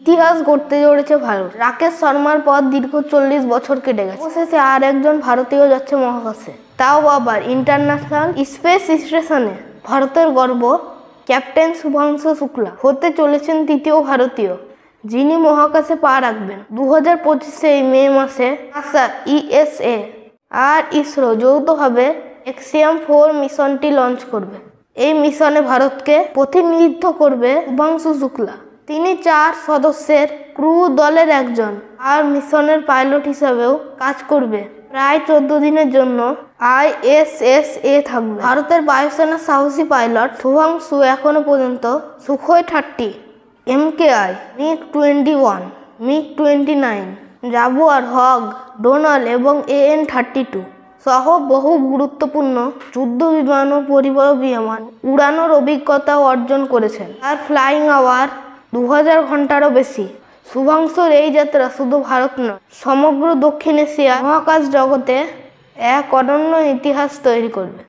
ইতিহাস গড়তে চলেছে ভারত। রাকেশ শর্মার পর দীর্ঘ 40 বছর কেটে গেছে। অবশেষে আর একজন ভারতীয় যাচ্ছে মহাকাশে, তাও আবার ইন্টারন্যাশনাল স্পেস স্টেশনে। ভারতের গর্ব ক্যাপ্টেন শুভাংশু শুক্লা হতে চলেছেন তৃতীয় ভারতীয় যিনি মহাকাশে পা রাখবেন। 2025 মে মাসে নাসা, ইএসএ আর ইসরো যৌথভাবে এক্সিয়াম 4 মিশনটি লঞ্চ করবে। এই মিশনে ভারতকে প্রতিনিধিত্ব করবে শুভাংশু শুক্লা। তিনি 4 সদস্যের ক্রু দলের একজন আর মিশনের পাইলট হিসাবেও কাজ করবে। প্রায় 14 দিনের জন্য ISS-এ থাকবে। ভারতের বায়ুসেনার সাহসী পাইলট শুভাংশু এখনো পর্যন্ত Sukhoi 30, MKI, MiG-21, MiG-29, Jaguar, Hawk, Dornier এবং AN-32 সহ বহু গুরুত্বপূর্ণ যুদ্ধ বিমান ও পরিবহন বিমান উড়ানোর অভিজ্ঞতা অর্জন করেছেন। তার ফ্লাইং আওয়ার 2000 ঘন্টারও বেশি। শুভাংশুর এই যাত্রা শুধু ভারত নয়, সমগ্র দক্ষিণ এশিয়া মহাকাশ জগতে এক অনন্য ইতিহাস তৈরি করবে।